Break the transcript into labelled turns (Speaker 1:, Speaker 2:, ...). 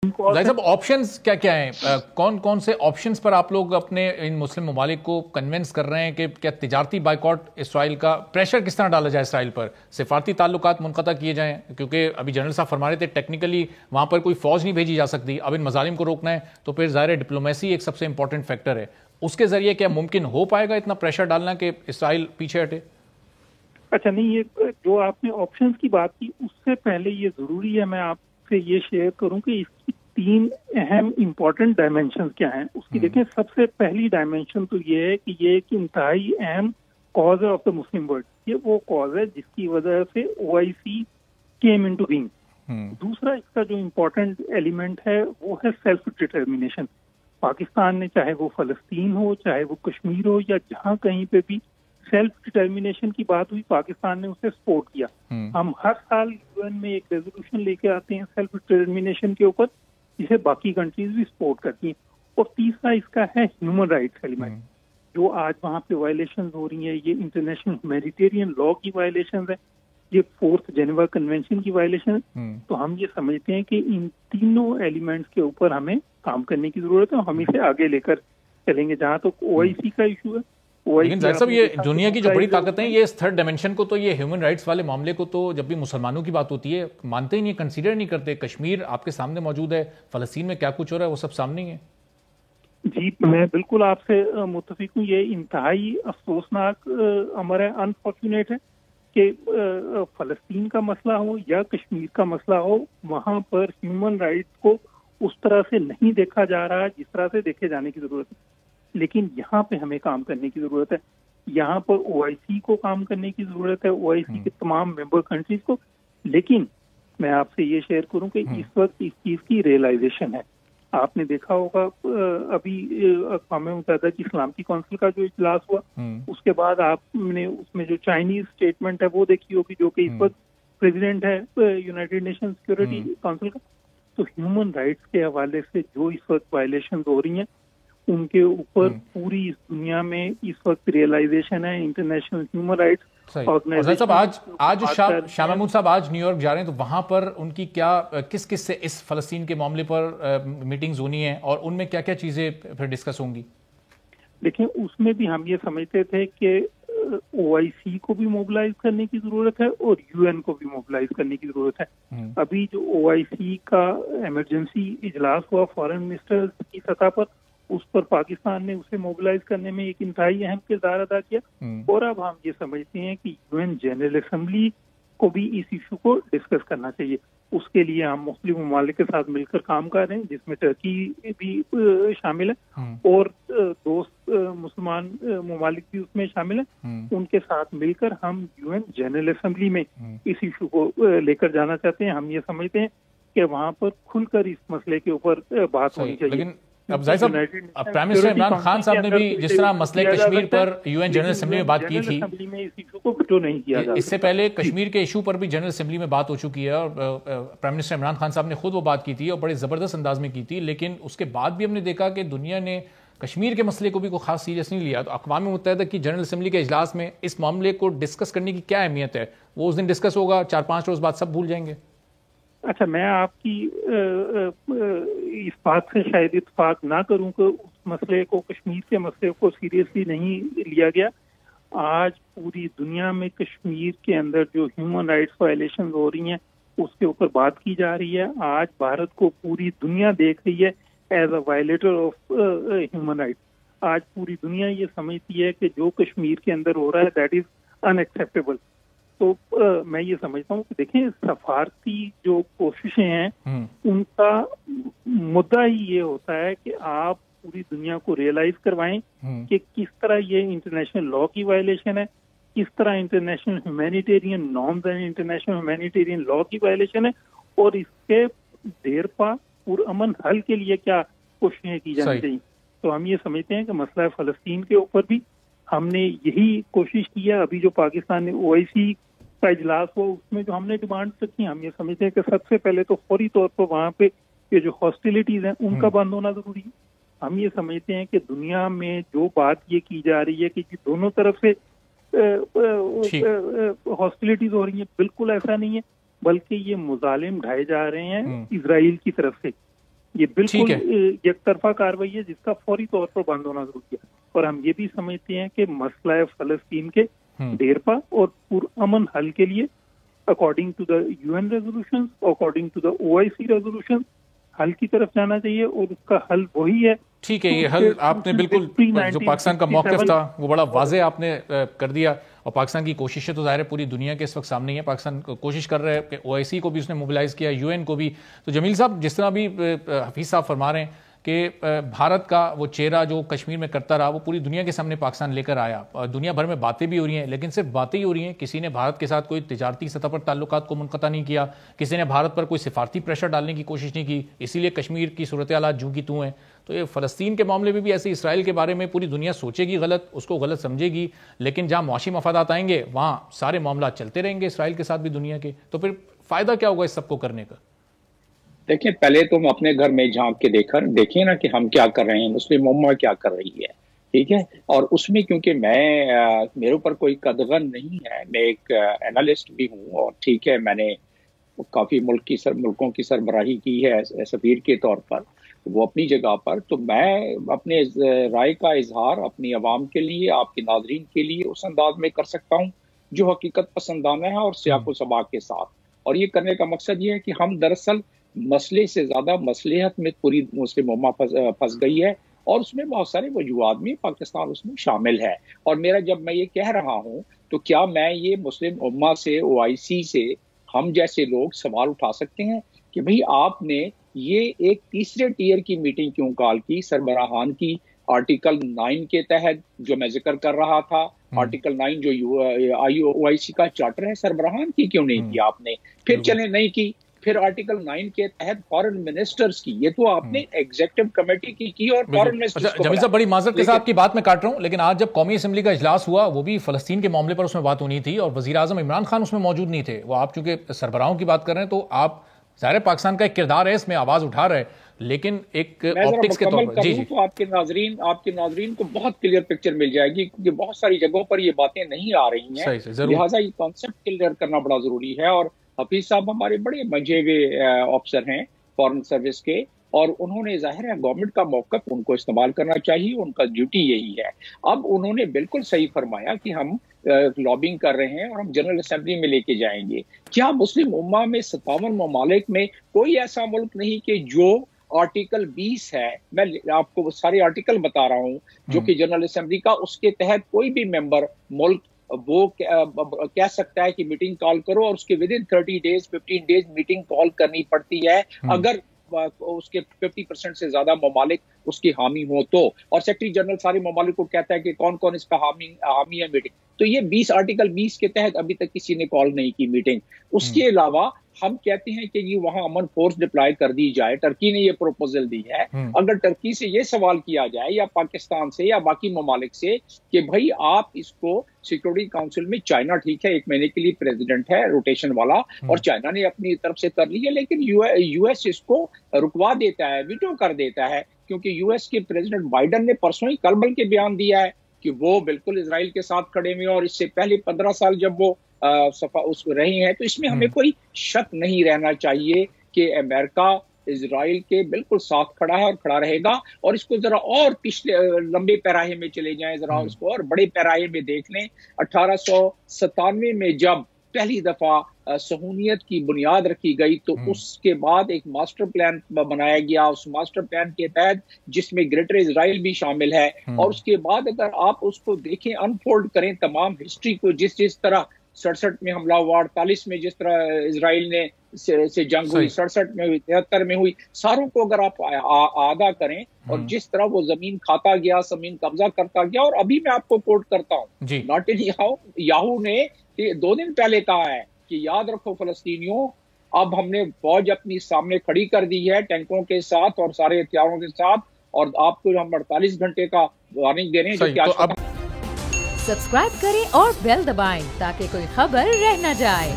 Speaker 1: ظاہر صاحب آپشنز کیا کیا ہیں؟ کون کون سے آپشنز پر آپ لوگ اپنے ان مسلم ممالک کو کنونس کر رہے ہیں کہ کیا تجارتی بائیکاٹ اسرائیل کا پریشر کس طرح ڈالا جائے اسرائیل پر، سفارتی تعلقات منقطع کیے جائیں؟ کیونکہ ابھی جنرل صاحب فرما رہے تھے ٹیکنیکلی وہاں پر کوئی فوج نہیں بھیجی جا سکتی، اب ان مظالم کو روکنا ہے تو پھر ظاہر ڈپلومیسی ایک سب سے امپورٹنٹ فیکٹر ہے، اس کے ذریعے کیا ممکن ہو پائے گا اتنا پریشر ڈالنا کہ اسرائیل پیچھے ہٹے؟
Speaker 2: اچھا نہیں، یہ جو آپ نے آپشنز کی بات کی اس سے پہلے یہ ضروری ہے میں آپ سے یہ شیئر کروں کہ اس کی 3 اہم امپورٹنٹ ڈائمینشنز کیا ہیں۔ اس کی دیکھیں، سب سے پہلی ڈائمینشن تو یہ ہے کہ یہ ایک انتہائی اہم کاز ہے آف دا مسلم ورلڈ، یہ وہ کاز ہے جس کی وجہ سے OIC کیم انٹو بینگ۔ دوسرا اس کا جو امپورٹنٹ ایلیمنٹ ہے وہ ہے سیلف ڈٹرمینیشن۔ پاکستان نے، چاہے وہ فلسطین ہو، چاہے وہ کشمیر ہو، یا جہاں کہیں پہ بھی سیلف ڈٹرمینیشن کی بات ہوئی، پاکستان نے اسے سپورٹ کیا۔ ہم ہر سال UN میں ایک ریزولوشن لے کے آتے ہیں سیلف ڈٹرمینیشن کے اوپر، جسے باقی کنٹریز بھی سپورٹ کرتی ہیں۔ اور تیسرا اس کا ہے ہیومن رائٹس ایلیمنٹ، جو آج وہاں پہ وائلیشنز ہو رہی ہیں، یہ انٹرنیشنل ہیومینیٹیرین لا کی وائلیشنز ہیں، یہ 4th جنیوا کنونشن کی وائلیشن ہے۔ تو ہم یہ سمجھتے ہیں کہ ان تینوں ایلیمنٹس کے اوپر ہمیں کام کرنے کی ضرورت ہے، ہم اسے آگے لے کر چلیں گے۔ جہاں تک OIC کا ایشو ہے،
Speaker 1: لیکن ظاہر صاحب یہ دنیا کی جو بڑی طاقتیں ہیں، یہ اس 3rd ڈائمنشن کو تو، یہ ہیومن رائٹس والے معاملے کو تو جب بھی مسلمانوں کی بات ہوتی ہے مانتے ہی نہیں، کنسیڈر نہیں کرتے۔ کشمیر آپ کے سامنے موجود ہے، فلسطین میں کیا کچھ ہو رہا ہے وہ سب سامنے ہی ہے۔
Speaker 2: جی میں بالکل آپ سے متفق ہوں، یہ انتہائی افسوسناک امر ہے، انفارچونیٹ ہے کہ فلسطین کا مسئلہ ہو یا کشمیر کا مسئلہ ہو، وہاں پر ہیومن رائٹس کو اس طرح سے نہیں دیکھا جا رہا جس طرح سے دیکھے جانے کی ضرورت ہے۔ لیکن یہاں پہ ہمیں کام کرنے کی ضرورت ہے، یہاں پر OIC کو کام کرنے کی ضرورت ہے، OIC کے تمام ممبر کنٹریز کو۔ لیکن میں آپ سے یہ شیئر کروں کہ اس وقت اس چیز کی ریئلائزیشن ہے۔ آپ نے دیکھا ہوگا ابھی اقوام متحدہ کی سلامتی کونسل کا جو اجلاس ہوا، اس کے بعد آپ نے اس میں جو چائنیز اسٹیٹمنٹ ہے وہ دیکھی ہوگی، جو کہ اس وقت پریزیڈنٹ ہے یونائیٹڈ نیشن سیکورٹی کونسل کا۔ تو ہیومن رائٹس کے حوالے سے جو اس وقت وائلیشنز ہو رہی ہیں، ان کے اوپر پوری اس دنیا میں اس وقت ریئلائزیشن ہے۔ انٹرنیشنل ہیومن رائٹس
Speaker 1: صاحب آج شاہ محمود صاحب آج نیو یارک جا رہے ہیں، تو وہاں پر ان کی کیا کس سے اس فلسطین کے معاملے پر میٹنگز ہونی ہیں، اور ان میں کیا کیا چیزیں پھر ڈسکس ہوں گی؟
Speaker 2: دیکھیں، اس میں بھی ہم یہ سمجھتے تھے کہ OIC کو بھی موبلائز کرنے کی ضرورت ہے اور UN کو بھی موبلائز کرنے کی ضرورت ہے۔ ابھی جو OIC کا ایمرجنسی اجلاس ہوا فارن منسٹرز کی سطح پر، اس پر پاکستان نے اسے موبلائز کرنے میں ایک انتہائی اہم کردار ادا کیا۔ اور اب ہم یہ سمجھتے ہیں کہ UN جنرل اسمبلی کو بھی اس ایشو کو ڈسکس کرنا چاہیے۔ اس کے لیے ہم مسلم ممالک کے ساتھ مل کر کام کر رہے ہیں، جس میں ترکی بھی شامل ہے اور دوست مسلمان ممالک بھی اس میں شامل ہیں۔ ان کے ساتھ مل کر ہم UN جنرل اسمبلی میں اس ایشو کو لے کر جانا چاہتے ہیں۔ ہم یہ سمجھتے ہیں کہ وہاں پر کھل کر اس مسئلے کے اوپر بات ہونی چاہیے۔
Speaker 1: اب ظاہر صاحب پرائم منسٹر عمران خان صاحب نے بھی جس طرح مسئلہ کشمیر پر UN جنرل اسمبلی میں بات کی تھی، اس سے پہلے کشمیر کے ایشو پر بھی جنرل اسمبلی میں بات ہو چکی ہے، اور پرائم منسٹر عمران خان صاحب نے خود وہ بات کی تھی اور بڑے زبردست انداز میں کی تھی، لیکن اس کے بعد بھی ہم نے دیکھا کہ دنیا نے کشمیر کے مسئلے کو بھی کوئی خاص سیریس نہیں لیا۔ تو اقوام متحدہ کی جنرل اسمبلی کے اجلاس میں اس معاملے کو ڈسکس کرنے کی کیا اہمیت ہے؟ وہ اس دن ڈسکس ہوگا، 4-5 روز بعد سب بھول جائیں گے؟
Speaker 2: اچھا، میں آپ کی اس بات سے شاید اتفاق نہ کروں کہ اس مسئلے کو، کشمیر کے مسئلے کو سیریسلی نہیں لیا گیا۔ آج پوری دنیا میں کشمیر کے اندر جو ہیومن رائٹس وائلیشنز ہو رہی ہیں اس کے اوپر بات کی جا رہی ہے۔ آج بھارت کو پوری دنیا دیکھ رہی ہے as a violator of human rights. آج پوری دنیا یہ سمجھتی ہے کہ جو کشمیر کے اندر ہو رہا ہے دیٹ از ان ایکسیپٹیبل۔ تو میں یہ سمجھتا ہوں کہ دیکھیں، سفارتی جو کوششیں ہیں ان کا مدعا ہی یہ ہوتا ہے کہ آپ پوری دنیا کو ریئلائز کروائیں کہ کس طرح یہ انٹرنیشنل لا کی وائلیشن ہے، کس طرح international humanitarian norms and international humanitarian law کی وائلیشن ہے، اور اس کے دیر پا پرامن حل کے لیے کیا کوششیں کی جانی چاہیے۔ تو ہم یہ سمجھتے ہیں کہ مسئلہ فلسطین کے اوپر بھی ہم نے یہی کوشش کی ہے۔ ابھی جو پاکستان نے OIC کا اجلاس ہوا، اس میں جو ہم نے ڈیمانڈ رکھی، ہم یہ سمجھتے ہیں کہ سب سے پہلے تو فوری طور پر وہاں پہ یہ جو ہاسٹیلٹیز ہیں ان کا بند ہونا ضروری ہے۔ ہم یہ سمجھتے ہیں کہ دنیا میں جو بات یہ کی جا رہی ہے کہ دونوں طرف سے ہاسٹیلٹیز ہو رہی ہیں، بالکل ایسا نہیں ہے، بلکہ یہ مظالم ڈھائے جا رہے ہیں اسرائیل کی طرف سے۔ یہ بالکل یک طرفہ کاروائی ہے جس کا فوری طور پر بند ہونا ضروری ہے. اور ہم یہ بھی سمجھتے ہیں کہ مسئلہ فلسطین کے دیرپا اور پرامن حل کے لیے according to the UN resolution, according to the OIC resolution حل کی طرف جانا چاہیے، اور اس کا حل وہی ہے.
Speaker 1: ٹھیک ہے، یہ حل آپ نے بالکل جو پاکستان کا موقف تھا وہ بڑا واضح آپ نے کر دیا، اور پاکستان کی کوششیں تو ظاہر ہے پوری دنیا کے اس وقت سامنے ہیں. پاکستان کوشش کر رہے ہیں کہ OIC کو بھی اس نے موبلائز کیا، UN کو بھی. تو جمیل صاحب، جس طرح بھی حفیظ صاحب فرما رہے ہیں کہ بھارت کا وہ چہرہ جو کشمیر میں کرتا رہا وہ پوری دنیا کے سامنے پاکستان لے کر آیا. دنیا بھر میں باتیں بھی ہو رہی ہیں، لیکن صرف باتیں ہی ہو رہی ہیں. کسی نے بھارت کے ساتھ کوئی تجارتی سطح پر تعلقات کو منقطع نہیں کیا، کسی نے بھارت پر کوئی سفارتی پریشر ڈالنے کی کوشش نہیں کی. اسی لیے کشمیر کی صورتحالات جوں کی توں ہیں. تو یہ فلسطین کے معاملے میں بھی ایسے اسرائیل کے بارے میں پوری دنیا سوچے گی غلط، اس کو غلط سمجھے گی، لیکن جہاں معاشی مفادات آئیں گے وہاں سارے معاملات چلتے رہیں گے اسرائیل کے ساتھ بھی دنیا کے. تو پھر فائدہ کیا ہوگا اس سب کو کرنے کا؟
Speaker 3: دیکھیں، پہلے تم اپنے گھر میں جھانک کے دیکھیں نا کہ ہم کیا کر رہے ہیں، مسلم امہ کیا کر رہی ہے. ٹھیک ہے، اور اس میں کیونکہ میرے اوپر کوئی قدغن نہیں ہے، میں ایک اینالسٹ بھی ہوں، اور ٹھیک ہے میں نے کافی ملکوں کی سربراہی کی ہے سفیر کے طور پر، وہ اپنی جگہ پر. تو میں اپنے رائے کا اظہار اپنی عوام کے لیے، آپ کے ناظرین کے لیے اس انداز میں کر سکتا ہوں جو حقیقت پسندانہ ہے اور سیاق و سباق کے ساتھ. اور یہ کرنے کا مقصد یہ ہے کہ ہم دراصل مسئلے سے زیادہ مصلحت میں پوری مسلم امہ پھنس گئی ہے، اور اس میں بہت سارے وجوہات میں پاکستان اس میں شامل ہے. اور میرا جب میں یہ کہہ رہا ہوں تو کیا میں یہ مسلم امہ سے، OIC سے ہم جیسے لوگ سوال اٹھا سکتے ہیں کہ بھئی آپ نے یہ ایک تیسرے ٹیئر کی میٹنگ کیوں کال کی سربراہان کی؟ آرٹیکل 9 کے تحت جو میں ذکر کر رہا تھا، آرٹیکل 9 جو OIC کا چارٹر ہے، سربراہان کی کیوں نہیں کی آپ نے؟ پھر چلیں نہیں کی، پھر آرٹیکل 9 کے تحت فارن منسٹرز کی، یہ تو آپ نے ایگزیکٹو کمیٹی کی اور فارن منسٹرز کو.
Speaker 1: جمیل صاحب، بڑی معذرت کے ساتھ کی بات میں کاٹ رہا ہوں، لیکن آج جب قومی اسمبلی کا اجلاس ہوا وہ بھی فلسطین کے معاملے پر اس میں بات ہونی تھی، اور وزیر اعظم عمران خان اس میں موجود نہیں تھے. وہ آپ چونکہ سربراہوں کی بات کر رہے ہیں تو آپ ظاہر پاکستان کا ایک کردار ہے، اس میں آواز اٹھا رہے، لیکن ایک آپٹکس کے طور پر. جی
Speaker 3: تو آپ کے ناظرین کو بہت کلیئر پکچر مل جائے گی، کیونکہ بہت ساری جگہوں پر یہ باتیں نہیں آ رہی ہیں، لہٰذا یہ کانسیپٹ کلیئر کرنا بڑا ضروری ہے. اور حفیظ صاحب ہمارے بڑے منجے ہوئے آفیسر ہیں فارن سروس کے، اور انہوں نے ظاہر ہے گورنمنٹ کا موقف ان کو استعمال کرنا چاہیے، ان کا ڈیوٹی یہی ہے. اب انہوں نے بالکل صحیح فرمایا کہ ہم لابنگ کر رہے ہیں اور ہم جنرل اسمبلی میں لے کے جائیں گے. کیا مسلم امہ میں 57 ممالک میں کوئی ایسا ملک نہیں کہ جو آرٹیکل 20 ہے، میں آپ کو سارے آرٹیکل بتا رہا ہوں جو کہ جنرل اسمبلی کا، اس کے تحت کوئی بھی ممبر ملک وہ کہہ سکتا ہے کہ میٹنگ کال کرو، اور اس کے ودن 30 ڈیز 15 ڈیز میٹنگ کال کرنی پڑتی ہے اگر اس کے 50% سے زیادہ ممالک اس کی حامی ہوں تو. اور سیکرٹری جنرل سارے ممالک کو کہتا ہے کہ کون کون اس کا حامی ہے میٹنگ. تو یہ آرٹیکل 20 کے تحت ابھی تک کسی نے کال نہیں کی میٹنگ. اس کے علاوہ ہم کہتے ہیں کہ یہ وہاں امن فورس ڈپلائی کر دی جائے. ٹرکی نے یہ پروپوزل دی ہے. اگر ٹرکی سے یہ سوال کیا جائے یا پاکستان سے یا باقی ممالک سے کہ بھائی آپ اس کو سیکورٹی کاؤنسل میں، چائنا ٹھیک ہے 1 مہینے کے لیے پریزیڈنٹ ہے روٹیشن والا، اور چائنا نے اپنی طرف سے کر لی ہے، لیکن US اس کو رکوا دیتا ہے، ویٹو کر دیتا ہے، کیونکہ US کے پریزیڈنٹ بائیڈن نے پرسوں ہی کل بل کے بیان دیا ہے کہ وہ بالکل اسرائیل کے ساتھ کھڑے ہوئے، اور اس سے پہلے 15 سال جب وہ اس رہے ہیں. تو اس میں ہمیں کوئی شک نہیں رہنا چاہیے کہ امریکہ اسرائیل کے بالکل ساتھ کھڑا ہے اور کھڑا رہے گا. اور اس کو ذرا اور پچھلے لمبے پیراہے میں چلے جائیں، ذرا اس کو اور بڑے پیراہے میں دیکھ لیں. 1897 میں جب پہلی دفعہ صہیونیت کی بنیاد رکھی گئی تو اس کے بعد ایک ماسٹر پلان بنایا گیا. اس ماسٹر پلان کے تحت جس میں گریٹر اسرائیل بھی شامل ہے، اور اس کے بعد اگر آپ اس کو دیکھیں، انفولڈ کریں تمام ہسٹری کو، جس طرح 67 میں حملہ ہوا، 48 میں جس طرح اسرائیل نے سے جنگ ہوئی، 67 میں ہوئی، 73 میں ہوئی، ساروں کو اگر آپ آگاہ کریں، اور جس طرح وہ زمین کھاتا گیا، زمین قبضہ کرتا گیا. اور ابھی میں آپ کو کوٹ کرتا ہوں، نیتن یاہو نے 2 دن پہلے کہا ہے کہ یاد رکھو فلسطینیوں، اب ہم نے فوج اپنی سامنے کھڑی کر دی ہے ٹینکوں کے ساتھ اور سارے ہتھیاروں کے ساتھ، اور آپ کو ہم 48 گھنٹے کا وارننگ دے رہے ہیں. جو کیا
Speaker 4: سبسکرائب کریں اور بیل دبائیں تاکہ کوئی خبر رہ نہ جائے.